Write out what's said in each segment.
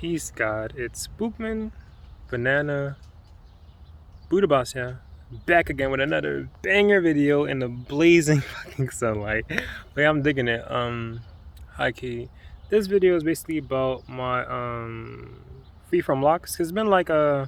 Peace, God. It's Spookman, Banana, Buddha Boss, yeah. Back again with another banger video in the blazing fucking sunlight. But yeah, I'm digging it. High key. This video is basically about my Freeform Locs. It's been like a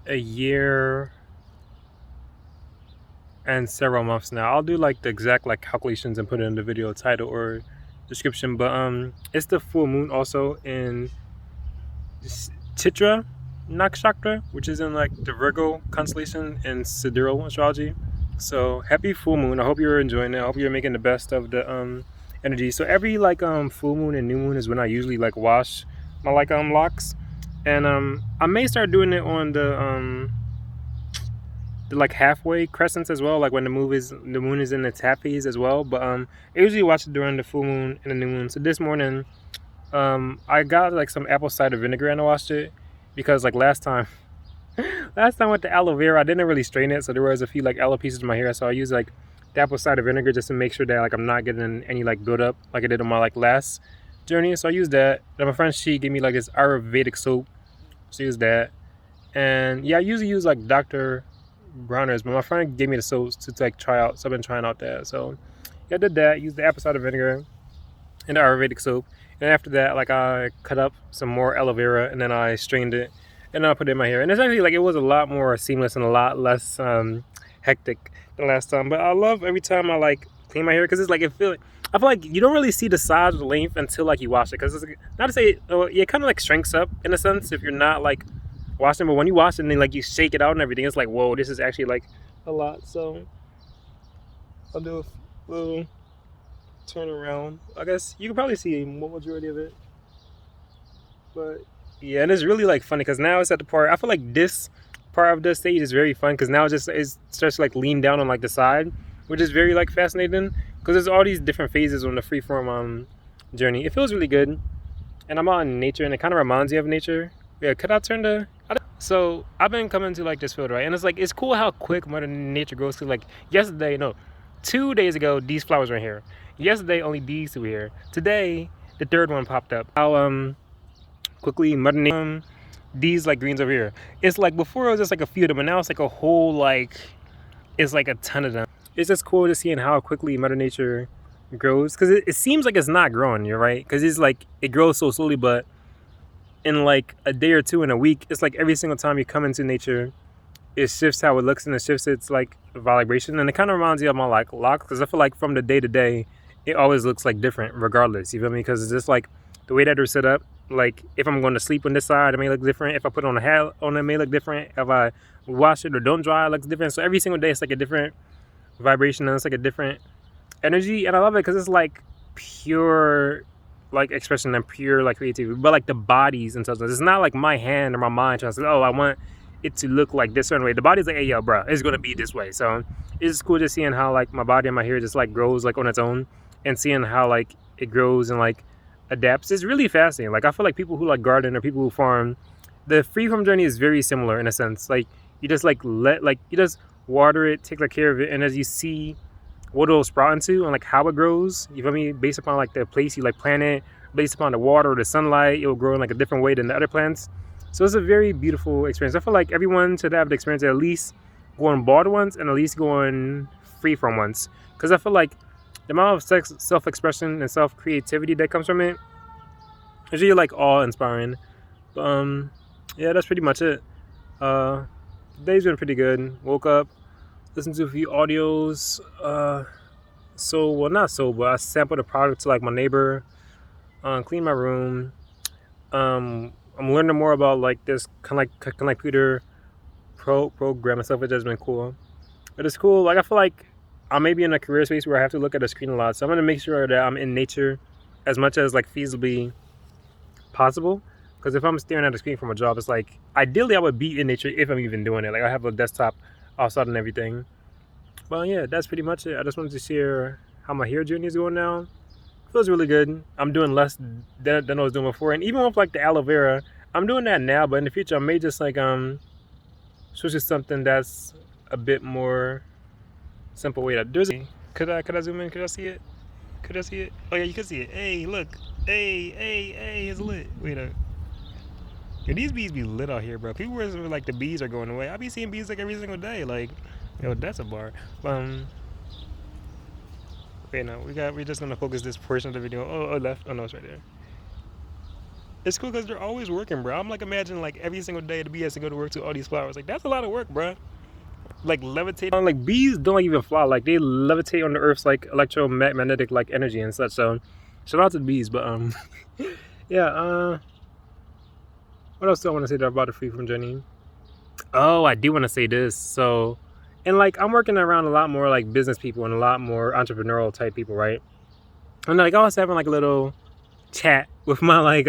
year and several months now. I'll do like the exact like calculations and put it in the video title or description. But it's the full moon also in Chitra Nakshatra, which is in like the Virgo constellation in sidereal astrology. So happy full moon. I hope you're enjoying it. I hope you're making the best of the energy. So every like full moon and new moon is when I usually like wash my like locks. And I may start doing it on the like halfway crescents as well, like when the moon is in its half phase as well. But I usually watch it during the full moon and the new moon. So this morning I got like some apple cider vinegar and I washed it because like last time with the aloe vera I didn't really strain it, so there was a few like aloe pieces in my hair, so I used like the apple cider vinegar just to make sure that like I'm not getting any like buildup like I did on my like last journey. So I used that. Then my friend, she gave me like this Ayurvedic soap, so I used that. And yeah, I usually use like Dr. Bronner's, but my friend gave me the soaps to like try out, so I've been trying out that. So yeah, I did that, used the apple cider vinegar and the Ayurvedic soap. And after that, like I cut up some more aloe vera and then I strained it and then I put it in my hair. And it's actually like it was a lot more seamless and a lot less hectic than last time. But I love every time I like clean my hair because it's like I feel like you don't really see the size or the length until like you wash it. Because it's not to say it kind of like shrinks up in a sense if you're not like washing. But when you wash it and then like you shake it out and everything, it's like, whoa, this is actually like a lot. So I'll do a little turn around. I guess you can probably see more majority of it, but yeah, and it's really like funny because now it's at the part. I feel like this part of the stage is very fun because now it starts to like lean down on like the side, which is very like fascinating because there's all these different phases on the freeform journey. It feels really good, and I'm out in nature, and it kind of reminds me of nature. Yeah, could I turn the? So I've been coming to like this field, right, and it's cool how quick Mother Nature grows. Cause like yesterday, no, 2 days ago, these flowers were here. Yesterday, only these two were here. Today, the third one popped up. How quickly Mother Nature, these like greens over here. It's like before it was just like a few of them, but now it's like a whole like, it's like a ton of them. It's just cool to seeing how quickly Mother Nature grows, because it seems like it's not growing, you're right, because it's like it grows so slowly, but in like a day or two, in a week, it's like every single time you come into nature, it shifts how it looks and it shifts its like vibration. And it kind of reminds me of my like locks, because I feel like from the day to day it always looks like different regardless, you feel me? Because it's just like the way that they're set up. Like if I'm going to sleep on this side, it may look different. If I put on a hat on, it may look different. If I wash it or don't dry, it looks different. So every single day it's like a different vibration and it's like a different energy. And I love it because it's like pure like expression and pure like creativity, but like the bodies and stuff. It's not like my hand or my mind trying to say, oh, I want it to look like this certain way. The body's like, hey yo bro, it's gonna be this way. So it's cool just seeing how like my body and my hair just like grows like on its own, and seeing how like it grows and like adapts. It's really fascinating. Like I feel like people who like garden or people who farm, the freeform journey is very similar in a sense. Like you just like you just water it, take like care of it, and as you see what it'll sprout into and like how it grows, you feel me, based upon like the place you like plant it, based upon the water or the sunlight, it will grow in like a different way than the other plants. So it's a very beautiful experience. I feel like everyone should have the experience at least going bald once and at least going freeform once, because I feel like the amount of self-expression and self-creativity that comes from it is really like awe-inspiring. Yeah, that's pretty much it. The day's been pretty good. Woke up, listened to a few audios. But I sampled a product to like my neighbor, cleaned my room. I'm learning more about like this kind of like computer program and stuff, which has been cool. But it's cool. Like I feel like I may be in a career space where I have to look at a screen a lot, so I'm gonna make sure that I'm in nature as much as like feasibly possible. Because if I'm staring at a screen from a job, it's like ideally I would be in nature if I'm even doing it. Like I have a desktop outside and everything. Well, yeah, that's pretty much it. I just wanted to share how my hair journey is going now. Feels really good. I'm doing less than I was doing before, and even with like the aloe vera, I'm doing that now. But in the future, I may just like switch to something that's a bit more simple way to do it. Could I zoom in? Could I see it? Could I see it? Oh yeah, you can see it. Hey, look. Hey, it's lit. Wait up. Yo, these bees be lit out here, bro. People were like the bees are going away. I be seeing bees like every single day. Like, yo, that's a bar. Okay, no, we're just gonna focus this portion of the video. Oh, left. Oh no, it's right there. It's cool because they're always working, bro. I'm like imagining like every single day the bee has to go to work to all these flowers. Like that's a lot of work, bro. Like levitate. Like bees don't even fly. Like they levitate on the Earth's like electromagnetic like energy and such. So shout out to the bees. But yeah. What else do I want to say about the Freeform journey? Oh, I do want to say this. So, and like I'm working around a lot more like business people and a lot more entrepreneurial type people, right? And like I was having like a little chat with my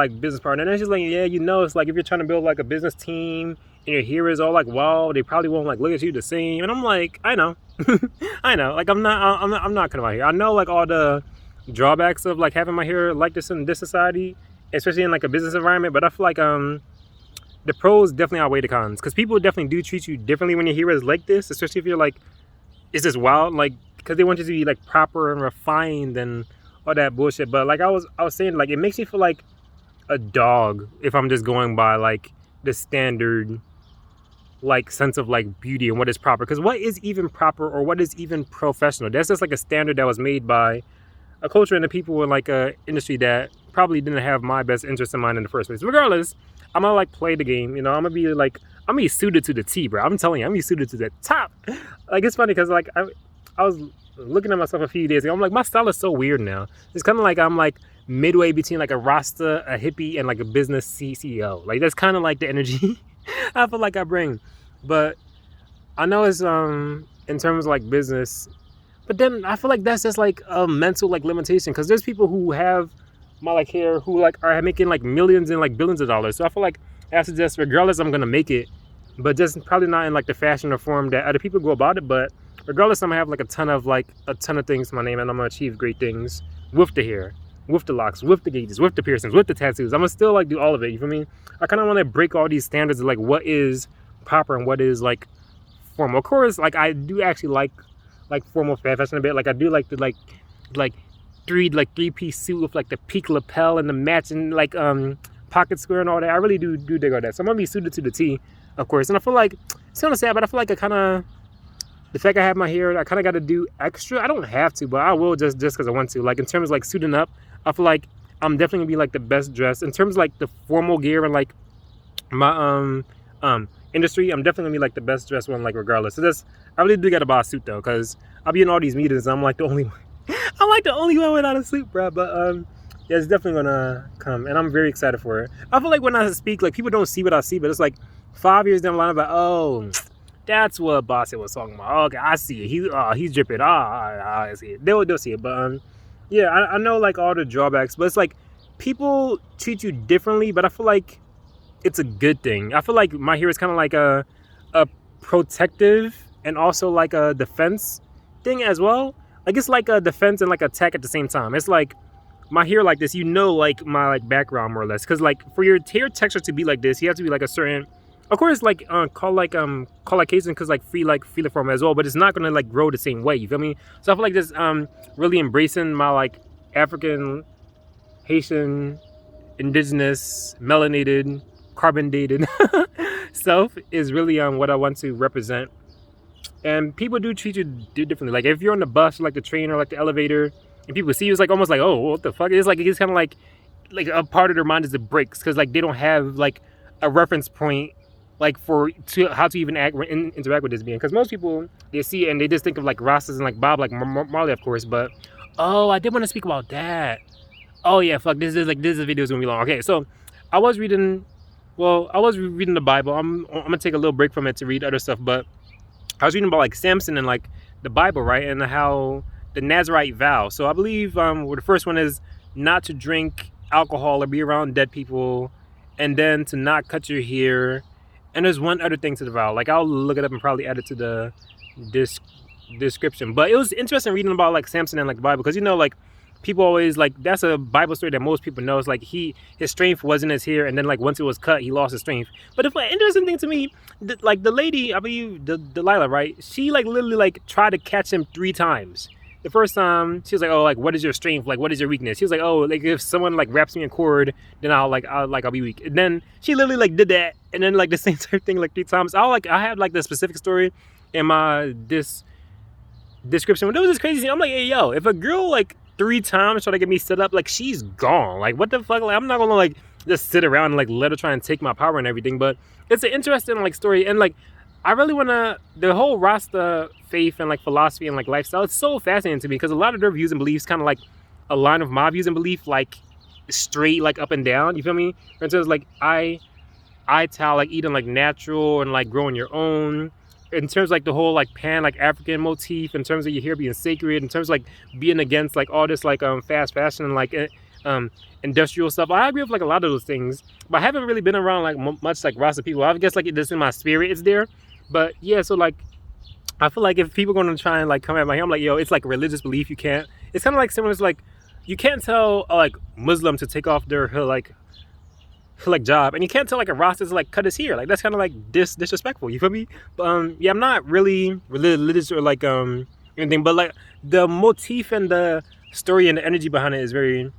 business partner, and then she's like, yeah, you know, it's like if you're trying to build like a business team and your hearers all like, wow, they probably won't like look at you the same. And I'm like, I know, I know. Like I'm not coming out here. I know like all the drawbacks of like having my hair like this in this society, especially in like a business environment. But I feel like the pros definitely outweigh the cons, because people definitely do treat you differently when your hair is like this, especially if you're like, it's just wild, like because they want you to be like proper and refined and all that bullshit. But like I was saying, like it makes me feel like a dog if I'm just going by like the standard like sense of like beauty and what is proper. Because what is even proper or what is even professional? That's just like a standard that was made by a culture and the people in like a industry that probably didn't have my best interest in mind in the first place. Regardless, I'm gonna like play the game, you know. I'm gonna be suited to the T, bro. I'm telling you, I'm gonna be suited to the top. Like it's funny because like I was looking at myself a few days ago. I'm like, my style is so weird now. It's kind of like I'm like midway between like a Rasta, a hippie, and like a business CEO. Like that's kind of like the energy I feel like I bring. But I know it's in terms of like business, but then I feel like that's just like a mental like limitation, because there's people who have my like hair who like are making like millions and like billions of dollars. So I feel like I have to just, regardless, I'm gonna make it, but just probably not in like the fashion or form that other people go about it. But regardless, I'm gonna have like a ton of things to my name, and I'm gonna achieve great things with the hair, with the locks, with the gauges, with the piercings, with the tattoos. I'm gonna still like do all of it. You feel me? I kind of want to break all these standards of like what is proper and what is like formal. Of course, like I do actually like formal fashion a bit. Like I do like the like three-piece suit with like the peak lapel and the matching like pocket square and all that. I really do dig all that. So I'm gonna be suited to the T, of course. And I feel like it's kind of sad, but I feel like the fact I have my hair, I kind of got to do extra. I don't have to, but I will just because I want to. Like in terms of like suiting up, I feel like I'm definitely gonna be like the best dressed in terms of like the formal gear and like my industry. I'm definitely gonna be like the best dressed one, like regardless. So I really do gotta buy a suit though, because I'll be in all these meetings and I'm like the only one. I'm like the only one without a suit, bro. But yeah, it's definitely gonna come, and I'm very excited for it. I feel like when I speak, like people don't see what I see, but it's like 5 years down the line, I'm like, oh, that's what Bossy was talking about. Okay, I see it. He's dripping. I see it. They'll see it. But yeah, I know like all the drawbacks, but it's like people treat you differently. But I feel like it's a good thing. I feel like my hair is kind of like a protective and also like a defense thing as well. Like it's like a defense and like attack at the same time. It's like my hair like this, you know, like my like background more or less. Because like for your hair texture to be like this, you have to be like a certain, of course, like Caucasian, because like Freeform as well. But it's not gonna like grow the same way. You feel me? So I feel like this really embracing my like African, Haitian, indigenous, melanated, carbon dated self is really what I want to represent. And people do treat you differently. Like if you're on the bus, or like the train, or like the elevator, and people see you, it's like almost like, oh, what the fuck? It's like it's kind of like a part of their mind is it breaks, because like they don't have like a reference point like how to even interact with this being. Because most people, they see it and they just think of like Rastas and like Bob, like Marley, of course. But I did want to speak about that. Oh yeah, fuck. This video is gonna be long. Okay, so I was reading the Bible. I'm gonna take a little break from it to read other stuff, but I was reading about like Samson and like the Bible, right? And how the Nazarite vow. So I believe the first one is not to drink alcohol or be around dead people, and then to not cut your hair. And there's one other thing to the vow. Like I'll look it up and probably add it to the description. But it was interesting reading about like Samson and like the Bible, because you know like people always like, that's a Bible story that most people know. It's like his strength wasn't his hair, and then like once it was cut, he lost his strength. But the interesting thing to me, like the lady, I believe Delilah, right? She like literally like tried to catch him 3 times. the first time she was like, oh, like what is your strength? Like what is your weakness? She was like, oh, like if someone like wraps me in cord, then I'll be weak. And then she literally like did that, and then like the same type thing like 3 times. I had like the specific story in my description. When there was this crazy scene, I'm like, hey yo, if a girl like 3 times try to get me set up, like she's gone. Like what the fuck? Like I'm not gonna like just sit around and like let her try and take my power and everything. But it's an interesting like story, and like I really wanna, the whole Rasta faith and like philosophy and like lifestyle, it's so fascinating to me because a lot of their views and beliefs kind of like align with my views and belief, like straight like up and down. You feel me? In terms of like I tell like eating like natural and like growing your own. In terms of like the whole like pan like African motif, in terms of your hair being sacred, in terms of like being against like all this like fast fashion and like industrial stuff. I agree with like a lot of those things, but I haven't really been around like much like Rasta people. I guess like it just in my spirit it's there. But yeah, so like I feel like if people are gonna try and like come at my hair, I'm like, yo, it's like religious belief. You can't. It's kind of like similar to like you can't tell like Muslim to take off their job, and you can't tell like a Rasta to like cut his hair. Like that's kind of like disrespectful. You feel me? But yeah, I'm not really religious or like anything, but like the motif and the story and the energy behind it is very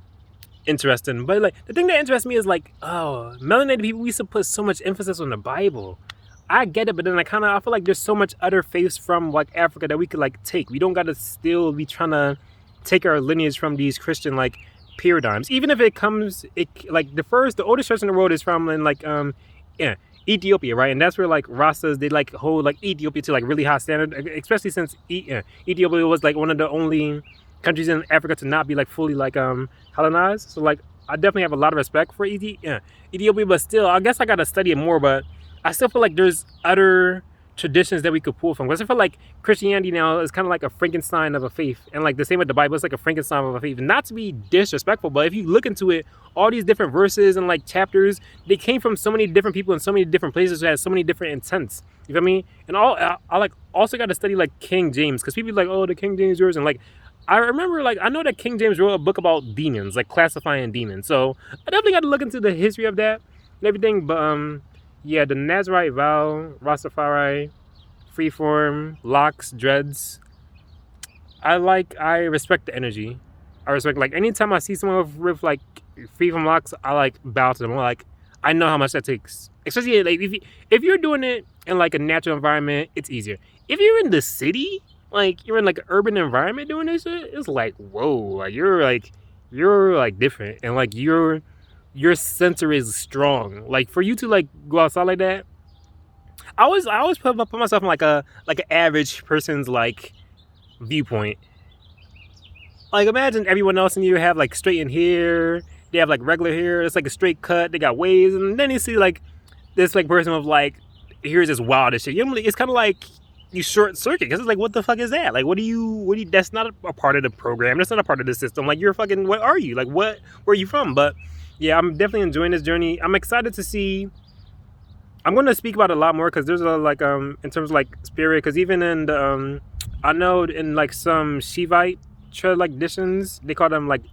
interesting. But like the thing that interests me is like, oh, melanated people, we used to put so much emphasis on the Bible. I get it, but then I feel like there's so much other faiths from like Africa that we could like take. We don't gotta still be trying to take our lineage from these Christian like paradigms. Even if it like the oldest church in the world is from in like Ethiopia, right? And that's where like Rastas, they like hold like Ethiopia to like really high standard, especially since Ethiopia was like one of the only countries in Africa to not be like fully like Hellenized. So like I definitely have a lot of respect for Ethiopia, but still I guess I gotta study it more. But I still feel like there's other traditions that we could pull from, because I feel like Christianity now is kind of like a Frankenstein of a faith, and like the same with the Bible, it's like a Frankenstein of a faith. And not to be disrespectful, but if you look into it, all these different verses and like chapters, they came from so many different people in so many different places who had so many different intents. You feel me? And I like also got to study like King James, because people are like, oh, the King James version. Like I remember, like I know that King James wrote a book about demons, like classifying demons. So I definitely got to look into the history of that and everything. But yeah, the Nazarite Vow, Rastafari, Freeform, Locs, dreads. I respect the energy. I respect, like, anytime I see someone with like Freeform Locs, I like bow to them. I'm like, I know how much that takes. Especially like if you're doing it in like a natural environment, it's easier. If you're in the city, like you're in like an urban environment doing this shit, it's like, whoa, like you're like different, and like your center is strong. Like for you to like go outside like that, I always put myself in like an average person's like viewpoint. Like imagine everyone else in you have like straightened hair, they have like regular hair, it's like a straight cut, they got waves, and then you see like this like person with like here's this wild as shit. You know, it's kind of like you short circuit, because it's like, what the fuck is that? Like what do you that's not a part of the program, that's not a part of the system. Like you're fucking, what are you? Like where are you from? But yeah, I'm definitely enjoying this journey. I'm excited to see. I'm going to speak about it a lot more, because there's a like in terms of like spirit, because even in the I know in like some Shivite traditions, they call them like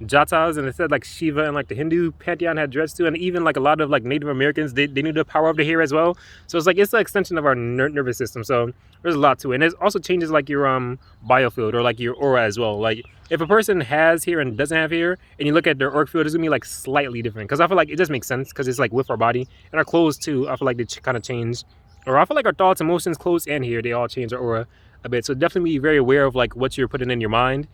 jatas, and it said like Shiva and like the Hindu pantheon had dreads too, and even like a lot of like Native Americans, they knew the power of the hair as well. So it's like it's an extension of our nervous system. So there's a lot to it, and it also changes like your biofield or like your aura as well. Like if a person has hair and doesn't have hair, and you look at their auric field, it's gonna be like slightly different, because I feel like it just makes sense, because it's like with our body and our clothes too. I feel like they kind of change, or I feel like our thoughts, emotions, clothes, and hair, they all change our aura a bit. So definitely be very aware of like what you're putting in your mind.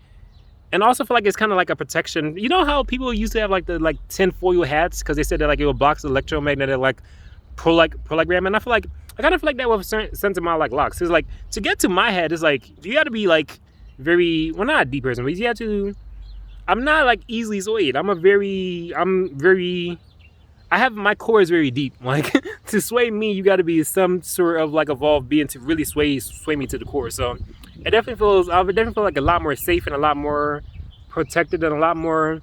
And also feel like it's kind of like a protection. You know how people used to have like the like tinfoil hats, because they said that like it would block the electromagnetic like program. And I kind of feel like that with a certain sense of my like locks. It's like to get to my head, it's like you got to be like very, well, not a deep person, but you have to. I'm not like easily swayed. I have, my core is very deep. Like to sway me, you got to be some sort of like evolved being to really sway me to the core. So I definitely feel like a lot more safe and a lot more protected and a lot more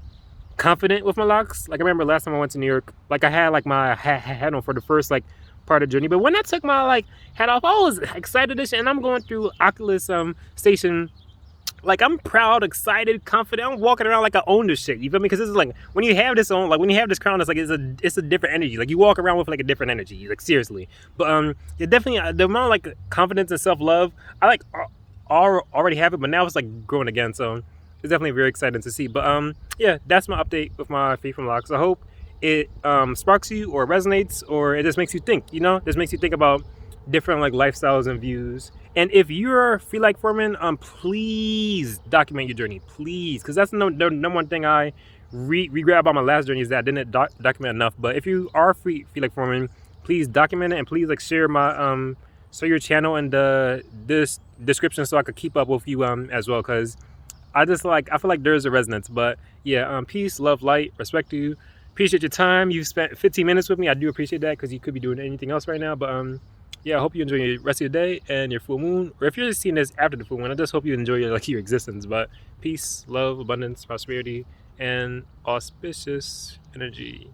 confident with my locks. Like I remember last time I went to New York, like I had like my hat on for the first like part of the journey, but when I took my like hat off, I was excited as shit. And I'm going through Oculus station. Like I'm proud, excited, confident. I'm walking around like I own this shit. You feel me? Because this is like when you have this on, like when you have this crown, it's like it's a different energy. Like you walk around with like a different energy. Like seriously. But yeah, definitely the amount of like confidence and self love. I like already have it, but now it's like growing again. So it's definitely very exciting to see. But yeah, that's my update with my Freeform Locs. I hope it sparks you or resonates, or it just makes you think. You know, just makes you think about different like lifestyles and views. And if you're free like forming, please document your journey, please, because that's the number one thing I regret about my last journey is that I didn't document enough. But if you are free like forming, please document it, and please like share my share your channel and this description so I could keep up with you as well, because I feel like there's a resonance. But yeah, peace, love, light, respect to you. Appreciate your time. You spent 15 minutes with me. I do appreciate that, because you could be doing anything else right now. But yeah, I hope you enjoy the rest of your day and your full moon. Or if you're just seeing this after the full moon, I just hope you enjoy your existence. But peace, love, abundance, prosperity, and auspicious energy. Peace.